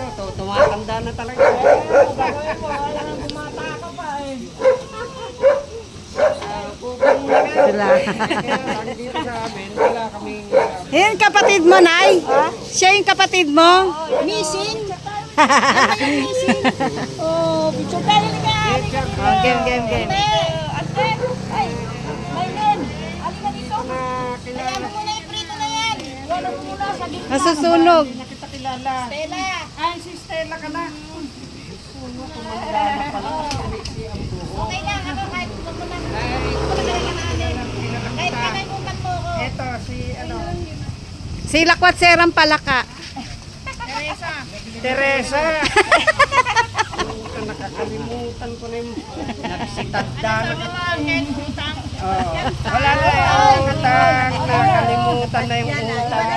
ito, tumatanda na talaga. Gagawin mo, wala nang bumata ka pa eh. Sila. Dito sa amin, wala kaming... Yan, kapatid mo, Nay? Siya yung kapatid mo? Missing? Ano yung missing? Oh, picture tayo na kaya. Oh, game. Ate, ay, Maylin, halika dito. Kaya mo muna yung prito na yan. Wala mo muna sa gitna. Nasusunog. Hindi na kita kilala. Stella. Ay, si Stella ka na. Tumanda na pala. Okay lang, ako kahit huwag mo lang. Kahit kanay bukat mo ko. Ito, si ano... Si Lakwat Serang Palaka. Teresa! Nakakalimutan ko na yung nagsitanda na wala na yung utang. Nakakalimutan na yung utang.